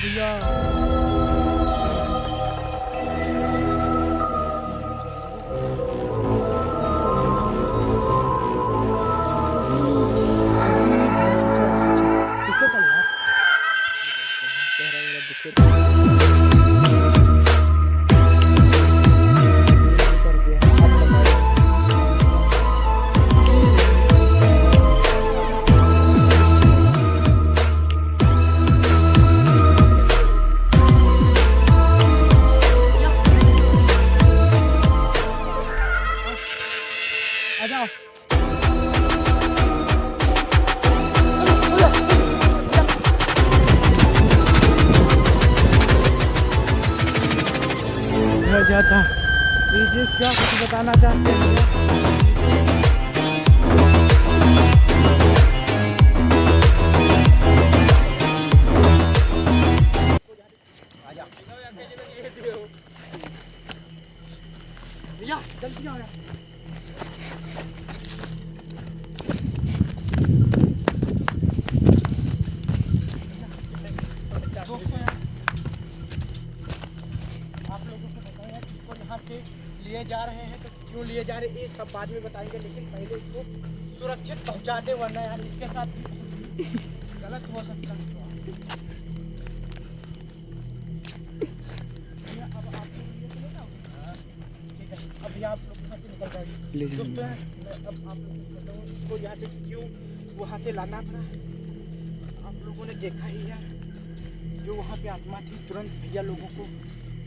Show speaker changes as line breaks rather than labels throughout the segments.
भैया। जाता ये क्या कुछ बताना चाहते हैं? भैया जल्दी आओ यार। से लिए जा रहे हैं तो क्यों लिए जा रहे हैं ये सब बाद में बताएंगे, लेकिन पहले इसको सुरक्षित पहुंचा दे, वरना यार इसके साथ गलत हो सकता है। अब आप अभी आप लोग यहाँ से निकल जाएंगे दोस्तों। अब आप लोग को यहाँ से क्यों वहाँ से लाना पड़ा है, आप लोगों ने देखा ही यार। जो वहाँ पे आत्मा थी तुरंत भैया लोगों को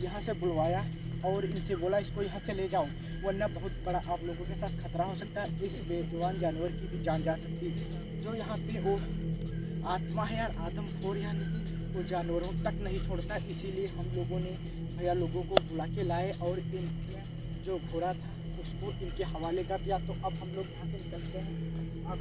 यहाँ से बुलवाया और इनसे बोला इसको यहाँ से ले जाओ, वरना बहुत बड़ा आप लोगों के साथ खतरा हो सकता है। इस बेजुबान जानवर की भी जान जा सकती है। जो यहाँ पे वो आत्मा है यार, आदमखोर, यानी कि वो जानवरों तक नहीं छोड़ता। इसीलिए हम लोगों ने भैया लोगों को बुला के लाए और इनके जो घोड़ा था उसको इनके हवाले कर दिया। तो अब हम लोग यहाँ से निकलते हैं। अब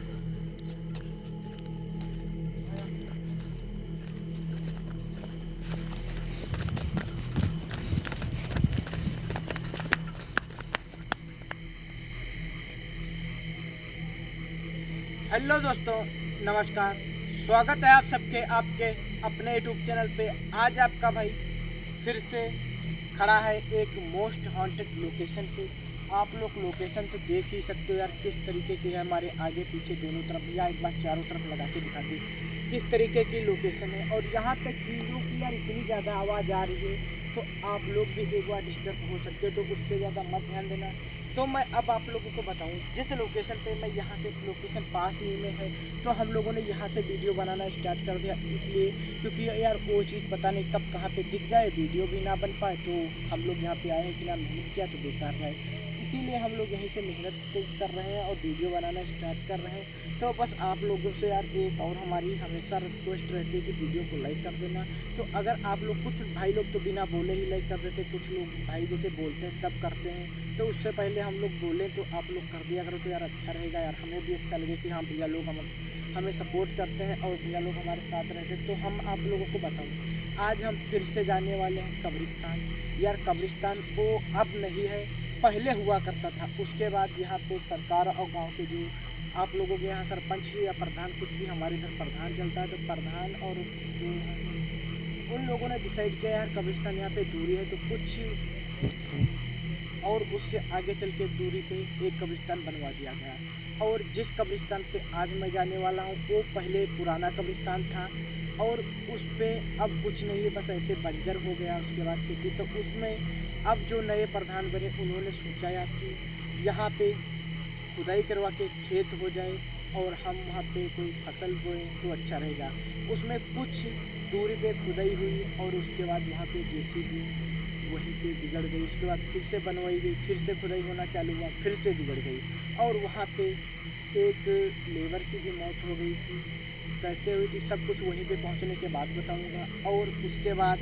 हेलो दोस्तों, नमस्कार, स्वागत है आप सबके आपके अपने यूट्यूब चैनल पे। आज आपका भाई फिर से खड़ा है एक मोस्ट हॉन्टेड लोकेशन पे। आप लोग लोकेशन तो देख ही सकते हो यार किस तरीके की है, हमारे आगे पीछे दोनों तरफ, या एक बार चारों तरफ लगा के दिखाते किस तरीके की लोकेशन है। और यहाँ तक चीज़ों की यार इतनी ज़्यादा आवाज़ आ रही है तो आप लोग भी एक बार डिस्टर्ब हो सकते हो, तो उससे ज़्यादा मत ध्यान देना। तो मैं अब आप लोगों को बताऊं, जिस लोकेशन पे मैं यहाँ से लोकेशन पास ही में है, तो हम लोगों ने यहाँ से वीडियो बनाना स्टार्ट कर दिया। इसलिए क्योंकि यार वो चीज़ पता नहीं कब कहाँ पे दिख जाए, वीडियो भी ना बन पाए, तो हम लोग यहाँ पे आए हैं कि ना मेहनत किया तो बेकार रहे। इसीलिए हम लोग यहीं से मेहनत कर रहे हैं और वीडियो बनाना स्टार्ट कर रहे हैं। तो बस आप लोगों से यार एक और हमारी हमेशा रिक्वेस्ट रहती है कि वीडियो को लाइक कर देना। तो अगर आप लोग, कुछ भाई लोग तो बिना बोले ही लाइक कर देते, कुछ लोग भाई जैसे बोलते हैं तब करते हैं, तो उससे पहले हम लोग बोलें तो आप लोग कर दिया करो तो यार अच्छा रहेगा यार, हमें भी अच्छा लगे कि हाँ भैया लोग हमें सपोर्ट करते हैं और भैया लोग हमारे साथ रहते हैं। तो हम आप लोगों को बताऊँ, आज हम फिर से जाने वाले हैं कब्रिस्तान। यार कब्रिस्तान वो अब नहीं है, पहले हुआ करता था। उसके बाद यहाँ पे सरकार और गांव के जो आप लोगों के यहाँ सरपंच या प्रधान, कुछ भी हमारे इधर प्रधान चलता है, तो प्रधान और उन लोगों ने डिसाइड किया यार कब्रिस्तान यहाँ पे दूरी है तो कुछ और उससे आगे चल के दूरी पे एक कब्रिस्तान बनवा दिया गया। और जिस कब्रिस्तान पे आज मैं जाने वाला हूँ वो पहले पुराना कब्रिस्तान था और उस पर अब कुछ नहीं है, बस ऐसे बंजर हो गया उसके बाद खेती। तो उसमें अब जो नए प्रधान बने उन्होंने सोचा यार कि यहाँ पे खुदाई करवा के खेत हो जाए और हम वहाँ पे कोई फसल बोएं तो अच्छा रहेगा। उसमें कुछ दूरी पे खुदाई हुई और उसके बाद वहाँ पे जेसीबी वहीं पे बिगड़ गई। उसके बाद फिर से बनवाई गई, फिर से खुदाई होना चालू हुआ, फिर से बिगड़ गई और वहाँ पे एक लेबर की भी मौत हो गई थी। कैसे हुई थी सब कुछ वहीं पे पहुँचने के बाद बताऊँगा। और उसके बाद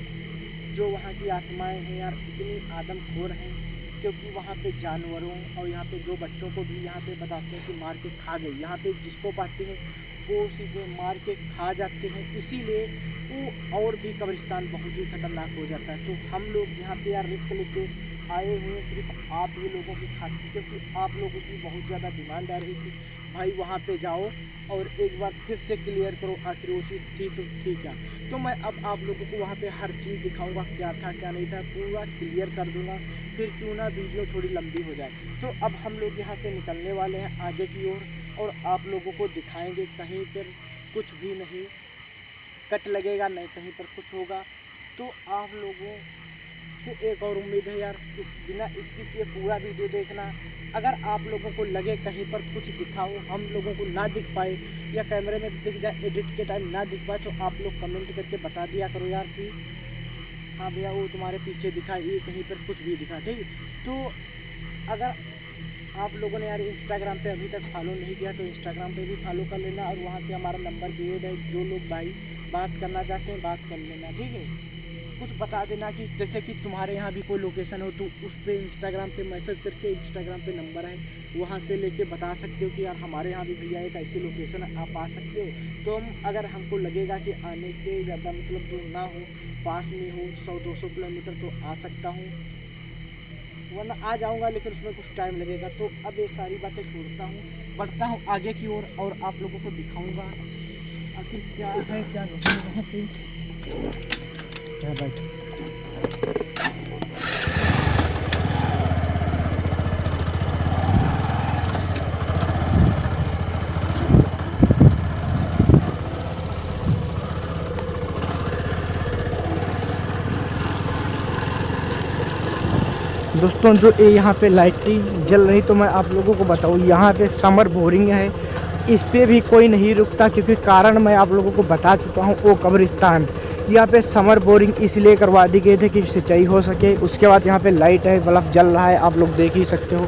जो वहाँ की आत्माएँ हैं यार इतनी आदमखोर हैं, क्योंकि वहाँ पे जानवरों और यहाँ पे जो बच्चों को भी यहाँ पे बताते हैं कि मार के खा गई, यहाँ पे जिसको पाते हैं वो सीधे मार के खा जाते हैं। इसीलिए वो और भी कब्रिस्तान बहुत ही खतरनाक हो जाता है। तो हम लोग यहाँ पे यार रिस्क लेके आए हुए सिर्फ आप ही लोगों की खातिर, क्योंकि आप लोगों की बहुत ज़्यादा डिमांड आ रही थी भाई वहाँ पे जाओ और एक बार फिर से क्लियर करो आखिर वो चीज़ थी तो ठीक है। तो मैं अब आप लोगों को वहाँ पे हर चीज़ दिखाऊंगा, क्या था क्या नहीं था पूरा क्लियर कर दूंगा, फिर क्यों ना वीडियो थोड़ी लंबी हो जाए। तो अब हम लोग यहाँ से निकलने वाले हैं आगे की ओर और आप लोगों को दिखाएंगे, कहीं पर कुछ भी नहीं कट लगेगा, नहीं कहीं पर कुछ होगा। तो आप लोगों से एक और उम्मीद है यार, इस बिना स्किप किए पूरा वीडियो देखना। अगर आप लोगों को लगे कहीं पर कुछ दिखाऊं, हम लोगों को ना दिख पाए या कैमरे में दिख जाए, एडिट के टाइम ना दिख पाए, तो आप लोग कमेंट करके बता दिया करो यार कि हाँ भैया वो तुम्हारे पीछे दिखा, ये कहीं पर कुछ भी दिखा, ठीक। तो अगर आप लोगों ने यार इंस्टाग्राम पे अभी तक फॉलो नहीं किया तो इंस्टाग्राम पे भी फॉलो कर लेना, और वहाँ से हमारा नंबर भी है, जो लोग भाई बात करना चाहते हैं बात कर लेना, ठीक है। कुछ बता देना कि जैसे कि तुम्हारे यहाँ भी कोई लोकेशन हो तो उस पर इंस्टाग्राम पे मैसेज करके, इंस्टाग्राम पे नंबर है वहाँ से लेके बता सकते हो कि यार हमारे यहाँ भी भैया एक ऐसी लोकेशन आप आ सकते हो। तो हम अगर हमको लगेगा कि आने के ज़्यादा मतलब दूर ना हो, पास में हो 100-200 किलोमीटर तो आ सकता हूँ, वरना आ जाऊंगा लेकिन उसमें कुछ टाइम लगेगा। तो अब ये सारी बातें छोड़ता हूँ, बढ़ता हूँ आगे की ओर और आप लोगों को दिखाऊंगा आखिर क्या है क्या नहीं वहाँ पे। क्या बैठ दोस्तों, जो ये यहाँ पे लाइटिंग जल रही तो मैं आप लोगों को बताऊँ, यहाँ पे समर बोरिंग है, इस पे भी कोई नहीं रुकता, क्योंकि कारण मैं आप लोगों को बता चुका हूँ। वो कब्रिस्तान यहाँ पे समर बोरिंग इसलिए करवा दी गई थी कि सिंचाई हो सके। उसके बाद यहाँ पे लाइट है, बल्ब जल रहा है, आप लोग देख ही सकते हो।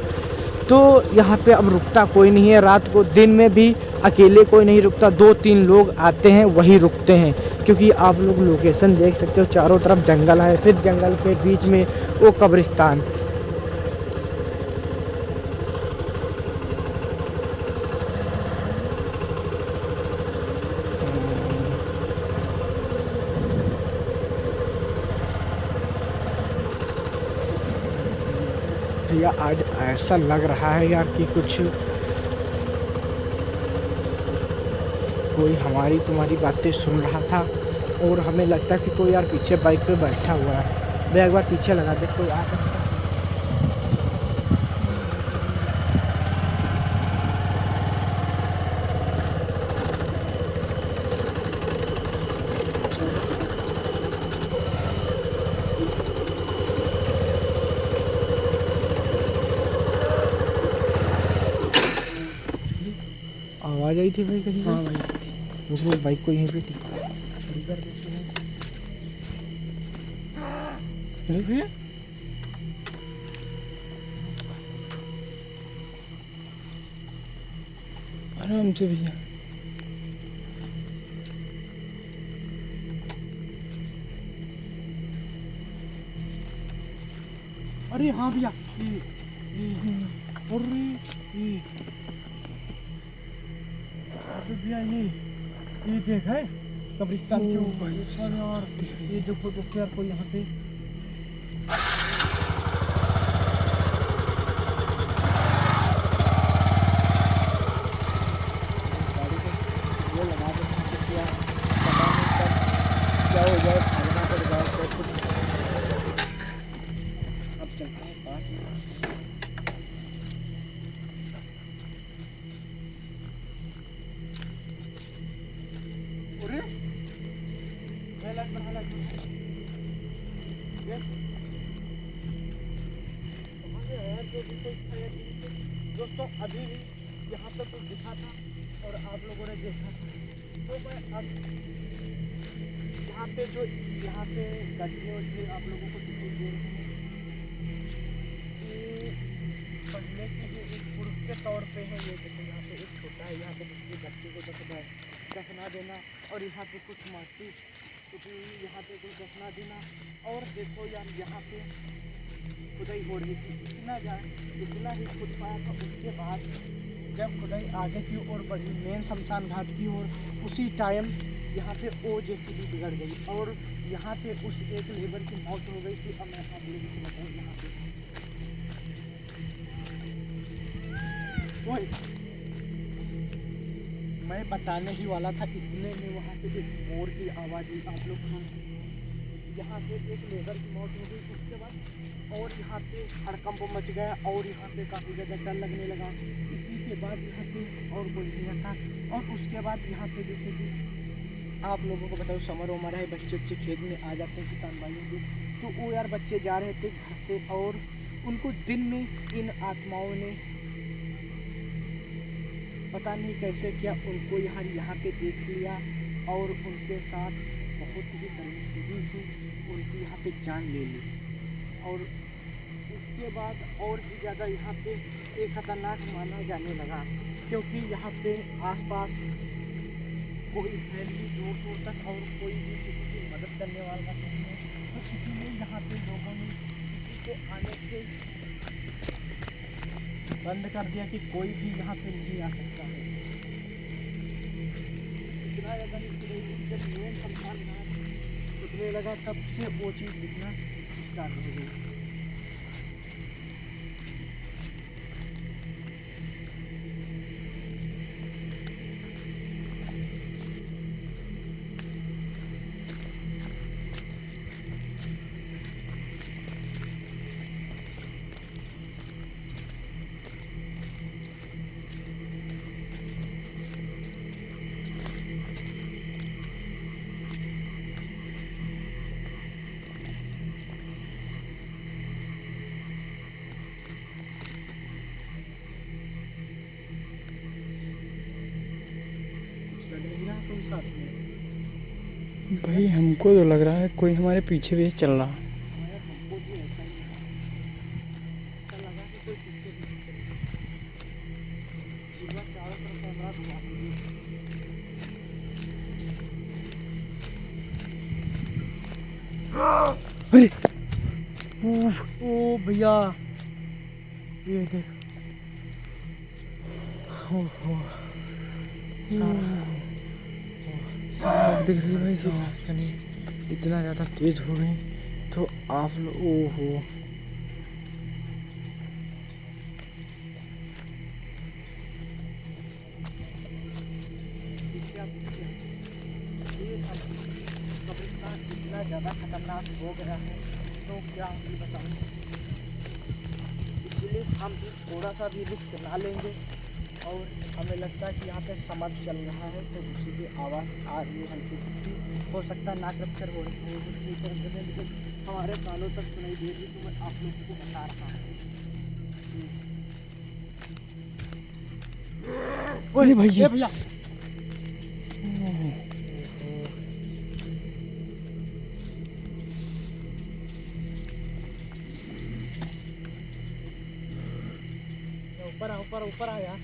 तो यहाँ पे अब रुकता कोई नहीं है, रात को दिन में भी अकेले कोई नहीं रुकता, 2-3 लोग आते हैं वही रुकते हैं, क्योंकि आप लोग लोकेशन देख सकते हो, चारों तरफ जंगल है, फिर जंगल के बीच में वो कब्रिस्तान। भैया आज ऐसा लग रहा है यार कि कुछ कोई हमारी तुम्हारी बातें सुन रहा था, और हमें लगता है कि कोई यार पीछे बाइक पे बैठा हुआ है। भैया एक बार पीछे लगा दे, कोई आ सकता है। आवाज़ आई थी भाई कहीं? हाँ भाई, वो बाइक को यहीं पे खड़ी कर देते हैं। भैया आराम से भैया। अरे हाँ भैया, अरे भैया ये देख है कब्रिस्तान के ऊपर यार, ये देखो दोस्तों यार, कोई यहाँ पे वो लगा देते क्या क्या हो जाए, खाना पड़ जाए तो कुछ। अब चलते हैं पास में। दोस्तों अभी भी यहाँ पर कुछ दिखा था और आप लोगों ने देखा था, तो मैं अब यहाँ पे गड्ढे उड्ढे आप लोगों को दिखाई दे रहे हैं कि पहले की जो एक प्रूफ के तौर पे है। ये देखो यहाँ पे एक छोटा है, यहाँ पे जिसके बच्चे को दफना देना, और यहाँ पे कुछ माटी यहाँ पे कुछ दफना देना। और देखो यार यहाँ पे खुदाई हो रही थी, इतना ही खुद पाया था। उसके बाद जब खुदाई आगे की ओर बढ़ी मेन शमशान घाट की ओर, उसी टाइम यहाँ पे ओ जेसीबी बिगड़ गई और यहाँ पे उस एक लेबर की मौत हो गई थी। अब मैं आप लोगों को बताऊँ यहाँ पे ओए, मैं बताने ही वाला था, इतने में वहाँ पे एक मोर की आवाज़ हुई। आप लोग सुन, यहाँ पे एक लेबर की मौत हो गई। उसके बाद और यहाँ पे हड़कंप मच गया और यहाँ पे काफ़ी ज़्यादा डर लगने लगा। इसी के बाद यहाँ पे और कोई नहीं था। और उसके बाद यहाँ पे जैसे कि आप लोगों को बताओ, समर उमर है, बच्चे खेत में आ जाते हैं किसान भाइयों के, तो वो यार बच्चे जा रहे थे घर से और उनको दिन में इन आत्माओं ने पता नहीं कैसे क्या उनको यहाँ पे देख लिया और उनके साथ बहुत ही बदतमीजी से उनकी यहाँ पे जान ले ली। और उसके बाद और भी ज़्यादा यहाँ पे एक खतरनाक माना जाने लगा, क्योंकि यहाँ पे आसपास कोई है नहीं दूर दूर तक और कोई भी किसी की मदद करने वाला नहीं है। तो इसीलिए यहाँ पे लोगों ने किसी के आने से बंद कर दिया कि कोई भी यहाँ पे नहीं आ सकता है। इतना ज़्यादा जब मेन शमशान घाट दिखने लगा तब से वो चीज़ दिखना स्टार्ट हो गई।
भाई हमको तो लग रहा है कोई हमारे पीछे भी चल रहा। अरे
ओ भैया ये देख,
साफ दिख रही है भाई, सीधा इतना ज़्यादा तेज हो गई तो आप लोग ओहो।
कब्रिस्तान इतना ज़्यादा खतरनाक हो गया है तो क्या हम बताऊँ। इसलिए हम भी थोड़ा सा भी रिस्क ना लेंगे और हमें लगता है कि यहाँ पे समर चल रहा है तो उसी की आवाज़ आ रही है हल्की फुल्की, हो सकता है नाक रप्चर हो रही है, लेकिन हमारे कानों तक सुनाई दे रही। तो मैं आप लोगों को बता रहा हूँ।
अरे भैया
भैया ऊपर ऊपर आया।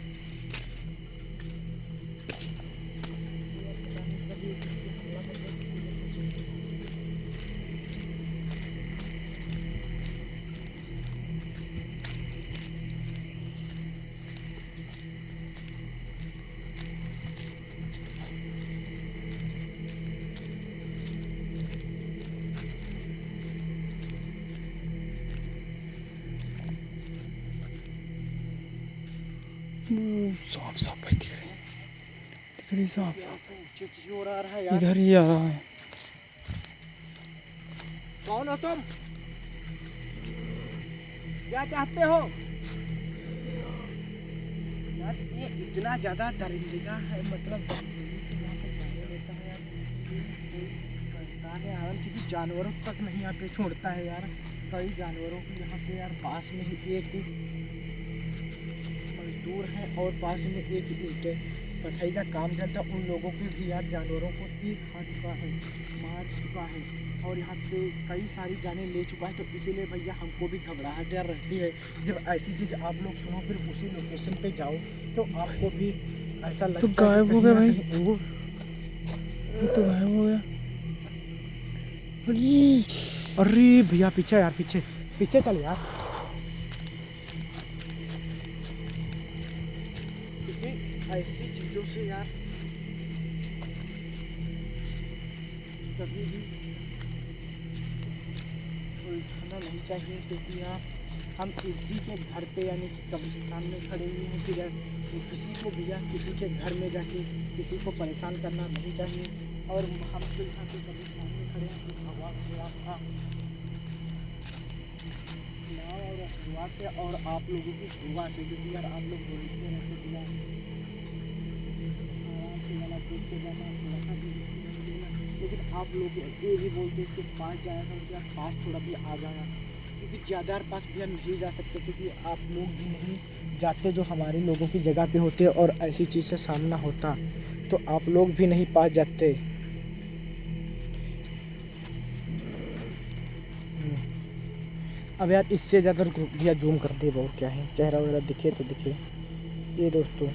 साफ साफ भाई दिख रही साफ
हो रहा है यार।
इधर ही आ रहा है।
कौन हो तुम, क्या चाहते हो यार? ये इतना ज्यादा दरिंदा है, मतलब क्योंकि जानवरों तक नहीं यहाँ पे छोड़ता है यार। कई जानवरों की यहाँ पे यार पास में ही एक मजदूर है और पास में एक ईंट पठाई का काम चलता, उन लोगों को भी यार जानवरों को एक खा चुका है, मार चुका है और यहाँ पे कई सारी जानें ले चुका है। तो इसीलिए भैया हमको भी घबराहट यार रहती है जब ऐसी चीज़ आप लोग सुनो, फिर उसी लोकेशन पे जाओ तो आपको भी ऐसा लगता
तो
है
गायब हो गया भाई,
वो
तो गायब हो गया।
अरे भैया पीछे यार, पीछे पीछे चल यार। ऐसी चीज़ों से यार कभी भी उलझाना नहीं चाहिए, क्योंकि यार हम इसी के घर पे यानी कि कब्रिस्तान में खड़े हुए हैं। फिर किसी को भी या किसी के घर में जाके किसी को परेशान करना नहीं चाहिए। और हम तो यहाँ पे कब्रिस्तान में खड़े हैं, तो हवा थोड़ा था ना, और हवा से और आप लोगों की दुआ से, क्योंकि यार आप लोग बोलते रहते कि यार आराम से वाला देख के जाना, थोड़ा सा भी देना, लेकिन आप लोग ये भी बोलते हैं कि पास जाया करो, यार पास थोड़ा भी आ जाना, क्योंकि ज़्यादा पास भी हम नहीं जा सकते, क्योंकि आप लोग भी नहीं जाते जो हमारे लोगों की जगह पे होते और ऐसी चीज़ से सामना होता, तो आप लोग भी नहीं पास जाते। अब यार इससे ज़्यादा भैया जूम कर दे, बहुत क्या है, चेहरा वगैरह दिखे तो दिखे। ये दोस्तों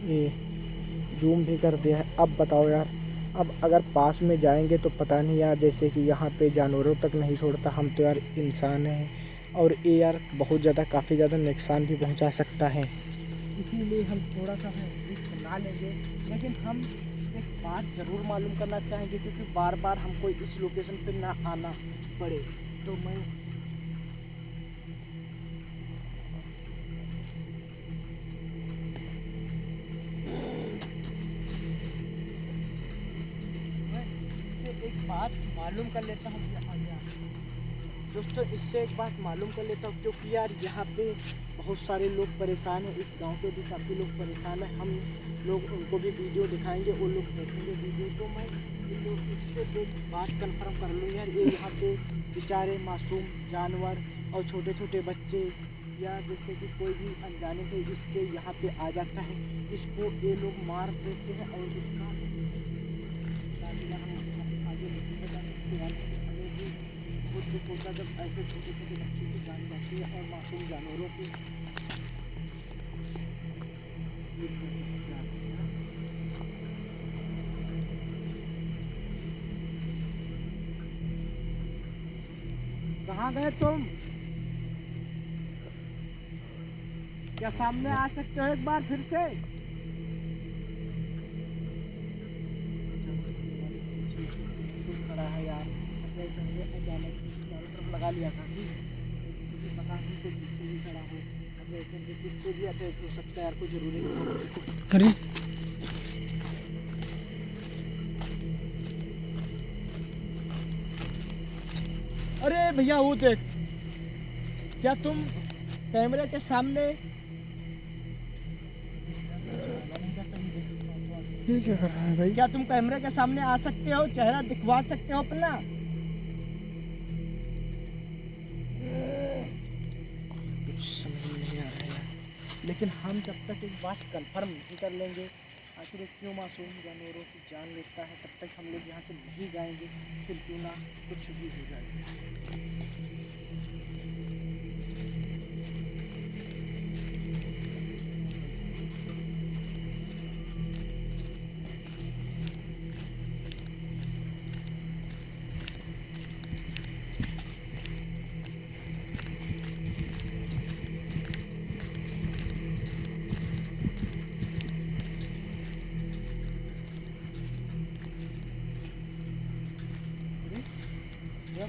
ये जूम भी कर दिया है। अब बताओ यार, अब अगर पास में जाएंगे तो पता नहीं यार, जैसे कि यहाँ पे जानवरों तक नहीं छोड़ता, हम तो यार इंसान हैं, और ये यार बहुत ज़्यादा काफ़ी ज़्यादा नुकसान भी पहुँचा सकता है। इसीलिए हम थोड़ा सा रिस्क ना लेंगे, लेकिन हम एक बात ज़रूर मालूम करना चाहेंगे, क्योंकि बार बार हमको इस लोकेशन पे ना आना पड़े। तो मैं एक बात मालूम कर लेता हूँ दोस्तों, इससे एक बात मालूम कर लेता हूँ, क्योंकि यार यहाँ पे बहुत सारे लोग परेशान हैं, इस गांव के भी काफ़ी लोग परेशान हैं। हम लोग उनको भी वीडियो दिखाएंगे, वो लोग देखेंगे वीडियो, तो मैं इन लोग इससे एक बात कंफर्म कर लूँ यार, ये यहाँ पे बेचारे मासूम जानवर और छोटे छोटे बच्चे, या जैसे कि कोई भी अनजाने से इसके यहाँ पे आ जाता है, इसको ये लोग मार देते हैं, और इसका बहुत दुख होता है जब ऐसे छोटे छोटे बच्चे की जान जाती है और मासूम जानवरों की। कहाँ गए तुम? क्या सामने आ सकते हो एक बार फिर से? खड़ा है यार, अचानक चारों तरफ लगा लिया था, पता नहीं कोई किससे भी खड़ा हो, अब ऐसे किससे भी अटैक हो सकता है यार, कोई जरूरी नहीं। अरे अरे भैया वो देख, क्या तुम कैमरे के सामने
ये क्या कर रहा है भाई?
क्या तुम कैमरे के सामने आ सकते हो, चेहरा दिखवा सकते हो अपना? कुछ समझ नहीं आ रहा है, लेकिन हम जब तक एक बात कंफर्म नहीं कर लेंगे, आखिर क्यों मासूम जानवरों की जान लेता है, तब तक हम लोग यहाँ से नहीं जाएंगे, फिर क्यों ना कुछ भी हो जाए।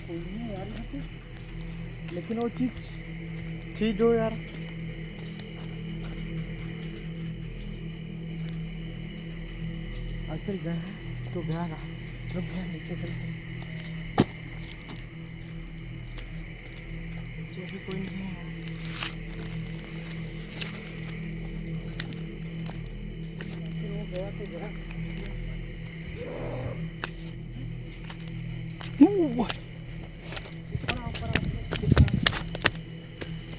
कोई नहीं है यार यहाँ पे, लेकिन वो चीज थी जो यार आजकल गया है तो गया ना, रुक गया नीचे चलते, नीचे भी कोई नहीं है, वो गया तो गया।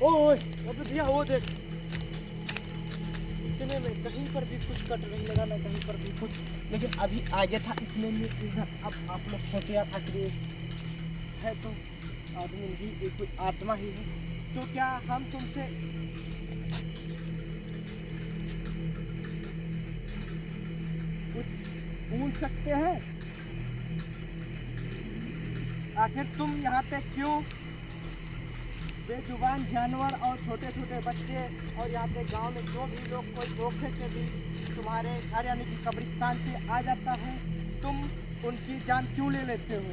ओए अबे भैया वो देख, इतने में कहीं पर भी कुछ कट नहीं लगा ना, कहीं पर भी कुछ, लेकिन अभी आगे था इतने में इधर। अब आप लोग सोचे यार आखिर है तो आदमी ही, एक कोई आत्मा ही है, तो क्या हम तुमसे कुछ पूछ सकते हैं? आखिर तुम यहाँ पे क्यों बेजुबान जानवर और छोटे छोटे बच्चे और यहाँ पे गांव में जो भी लोग कोई धोखे से भी तुम्हारे घर यानी कि कब्रिस्तान से आ जाता है, तुम उनकी जान क्यों ले लेते हो?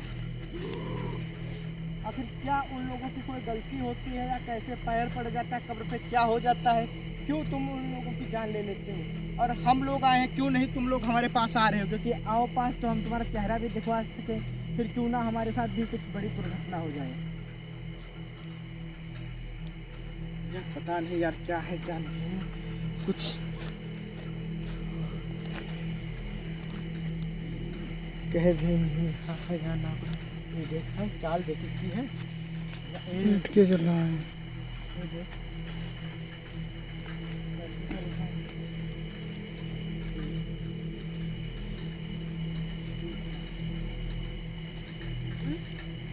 आखिर क्या उन लोगों की कोई गलती होती है या कैसे पैर पड़ जाता है कब्र पे, क्या हो जाता है, क्यों तुम उन लोगों की जान ले लेते हो? और हम लोग आए हैं, क्यों नहीं तुम लोग हमारे पास आ रहे हो? क्योंकि आओ पास तो हम तुम्हारा चेहरा भी दिखवा सके, फिर क्यों ना हमारे साथ भी कुछ बड़ी दुर्घटना हो जाए। यार पता नहीं यार क्या है क्या नहीं है, कुछ कह भी नहीं रहा है या ना। ये देख है चाल देख इसकी है,
उठ के चल रहा है।
ये देख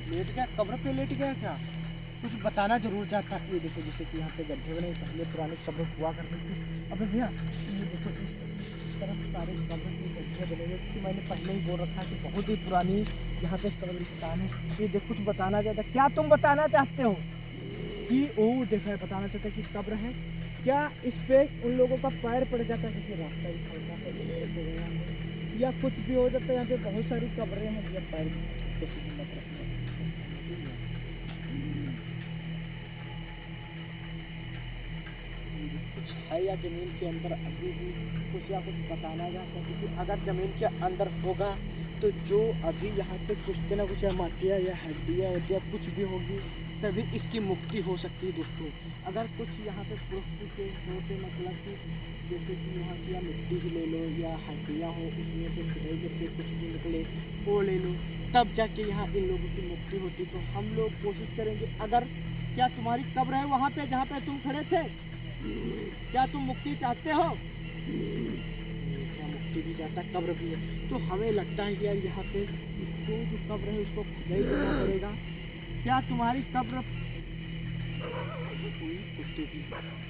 लेट गया, कब्र पे लेट गया क्या? कुछ बताना जरूर चाहता है। ये देखो जैसे कि यहाँ पे गड्ढे बने, पहले पुरानी कब्र हुआ करती थी। अबे भैया ये देखो इस तरफ सारे कब्र के गड्ढे बने हुए, क्योंकि मैंने पहले ही बोल रखा है कि बहुत ही पुरानी यहाँ पे कब्रिस्तान है। ये देखो कुछ बताना चाहता, क्या तुम बताना चाहते हो? कि ओ देखो बताना चाहता कि कब्र है, क्या इस पे उन लोगों का पैर पड़ जाता है? क्योंकि रास्ता भी खोलता है या कुछ भी हो जाता है। यहाँ पे बहुत सारी कब्रें हैं, या पैर किसी की मत रखना। कुछ है या ज़मीन के अंदर अभी भी कुछ या कुछ बताना चाहता है? क्योंकि अगर ज़मीन के अंदर होगा तो जो अभी यहाँ पे कुछ ना कुछ या माटिया या हड्डियाँ या कुछ भी होगी, तभी इसकी मुक्ति हो सकती है दोस्तों। अगर कुछ यहाँ पे पृथ्वी के होते, मतलब कि जैसे कि यहाँ से या मिट्टी ही ले लो या हड्डियाँ हो, उसमें से खुदाई करके कुछ भी निकले वो ले लो, तब जाके यहाँ इन लोगों की मुक्ति होती। तो हम लोग कोशिश करेंगे, अगर क्या तुम्हारी कब्र है वहाँ पे जहाँ पे तुम खड़े थे, क्या तुम मुक्ति चाहते हो? क्या मुक्ति भी चाहता, कब्र भी है, तो हमें लगता है कि यार यहाँ पे इसको जो कब्र है उसको खुदाई करना पड़ेगा। क्या तुम्हारी कब्र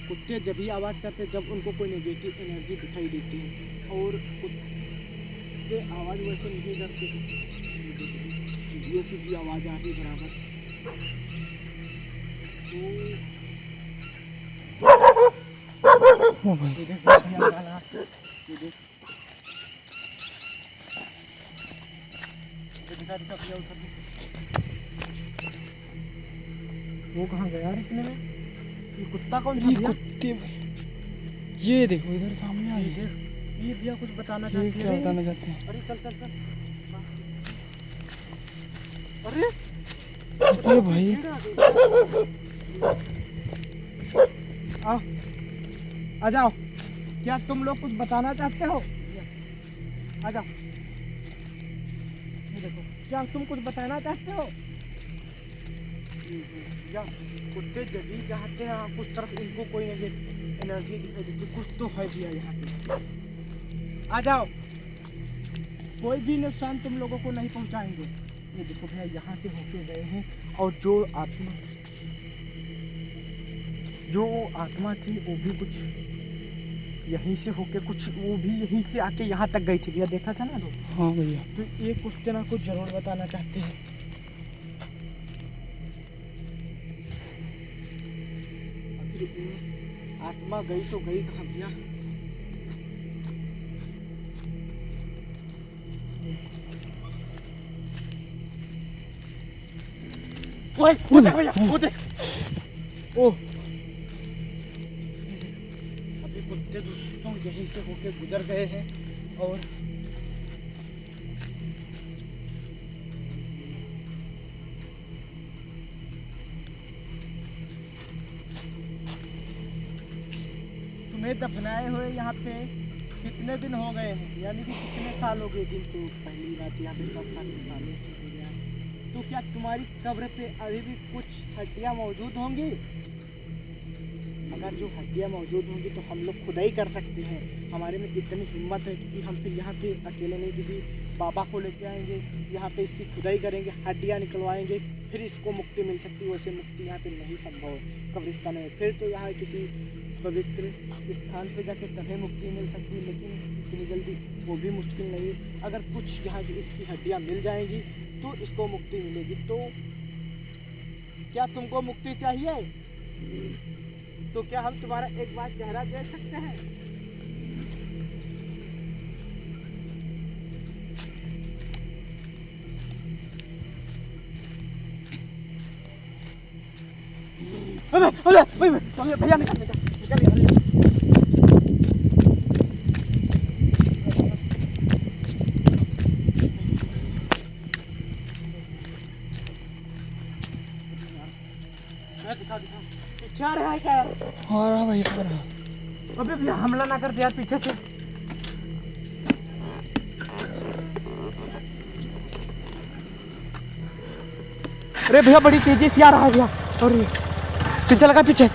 कुत्ते जब भी आवाज़ करते हैं जब उनको कोई नेगेटिव एनर्जी दिखाई देती है, और कुत्ते आवाज़ वैसे नहीं करते हैं, चिड़ियों की भी आवाज़ आ रही बराबर।
ओ भाई
ये देख ये देख वो कहाँ गया यार इतने में? ये कुत्ता कौन था?
ये कुत्ते ये देखो इधर सामने आ
ये देख, ये भैया कुछ बताना
ये
चाहते
क्या
हैं?
बताना चाहते हैं?
अरे चल चल चल, अरे
ये भाई
आओ आ जाओ, क्या तुम लोग कुछ बताना चाहते हो? आ जाओ, ये देखो, क्या तुम कुछ बताना चाहते हो? या कुत्ते जब भी चाहते हैं कुछ तरफ इनको कोई एनर्जी दिखाई देती, कुछ तो है भैया यहाँ पे। आ जाओ, कोई भी नुकसान तुम लोगों को नहीं पहुँचाएंगे। ये देखो भैया यहाँ से होके गए हैं, और जो आत्मा थी वो भी कुछ यहीं से होके कुछ, वो भी यहीं से आके यहाँ तक गई थी भैया, देखा था ना लोग?
हाँ भैया,
तो ये कुछ ना कुछ जरूर बताना चाहते हैं। आखिर आत्मा गई तो गई कहाँ भैया? ओए भैया वो देख, ओह अभी कुत्ते दोस्तों यहीं से होके गुजर गए हैं, और तुम्हें दफनाए हुए यहाँ पे कितने दिन हो गए हैं, यानी कि कितने साल हो गए? दिन तो पहली रात यहाँ पे 10 साल हो गया। तो क्या तुम्हारी कब्र पे अभी भी कुछ हड्डियाँ मौजूद होंगी? अगर जो हड्डियाँ मौजूद होंगी तो हम लोग खुदाई कर सकते हैं। हमारे में इतनी हिम्मत है कि हम फिर यहाँ पे अकेले नहीं, किसी बाबा को लेके आएंगे, यहाँ पे इसकी खुदाई करेंगे, हड्डियाँ निकलवाएंगे, फिर इसको मुक्ति मिल सकती है। वैसे मुक्ति यहाँ पे नहीं संभव है कब्रिस्तान में, फिर तो यहाँ किसी पवित्र स्थान पे जाके तभी मुक्ति मिल सकती है, लेकिन इतनी जल्दी वो भी मुश्किल नहीं। अगर कुछ यहाँ की इसकी हड्डियाँ मिल जाएंगी तो इसको मुक्ति मिलेगी। तो क्या तुमको मुक्ति चाहिए? तो क्या हम तुम्हारा एक बार चेहरा देख सकते हैं? भैया निकल दिखा पीछे आ रहा है क्या?
आ रहा भैया आ रहा।
अबे भैया हमला ना कर दे यार पीछे से। अरे भैया बड़ी तेजी से आ रहा है भैया। और पीछे लगा पीछे। ये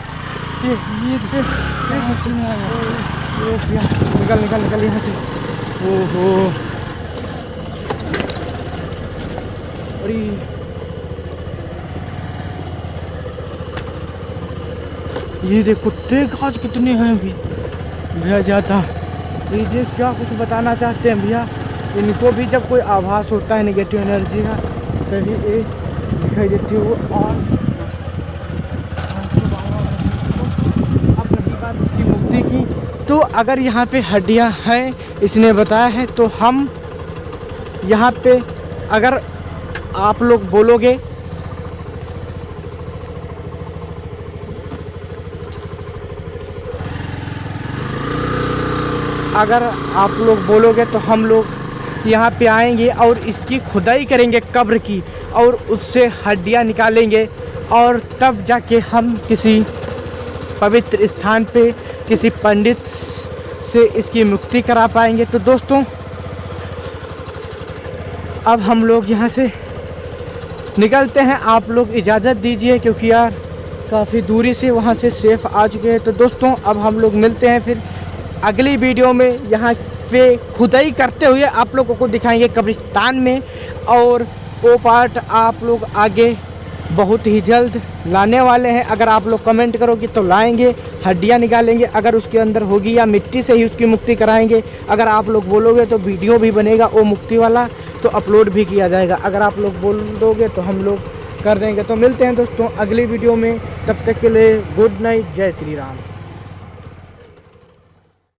भैया निकल निकल निकल यहाँ से। ओहो अरे ये देख कुत्ते घास कितने हैं अभी भैया जाता। ये देख क्या कुछ बताना चाहते हैं भैया? इनको भी जब कोई आभास होता है नेगेटिव एनर्जी का तभी ये दिखाई देती है वो। और अब रही बात इसकी मुक्ति की, तो अगर यहाँ पे हड्डियाँ हैं इसने बताया है, तो हम यहाँ पे अगर आप लोग बोलोगे तो हम लोग यहाँ पे आएंगे और इसकी खुदाई करेंगे कब्र की और उससे हड्डियाँ निकालेंगे और तब जाके हम किसी पवित्र स्थान पे किसी पंडित से इसकी मुक्ति करा पाएंगे। तो दोस्तों अब हम लोग यहाँ से निकलते हैं, आप लोग इजाज़त दीजिए क्योंकि यार काफ़ी दूरी से वहाँ से सेफ आ चुके हैं। तो दोस्तों अब हम लोग मिलते हैं फिर अगली वीडियो में। यहाँ पे खुदाई करते हुए आप लोगों को दिखाएंगे कब्रिस्तान में, और वो पार्ट आप लोग आगे बहुत ही जल्द लाने वाले हैं। अगर आप लोग कमेंट करोगे तो लाएंगे, हड्डियाँ निकालेंगे, अगर उसके अंदर होगी या मिट्टी से ही उसकी मुक्ति कराएंगे। अगर आप लोग बोलोगे तो वीडियो भी बनेगा वो मुक्ति वाला, तो अपलोड भी किया जाएगा। अगर आप लोग बोल दोगे तो हम लोग कर देंगे। तो मिलते हैं दोस्तों अगली वीडियो में, तब तक के लिए गुड नाइट, जय श्री राम।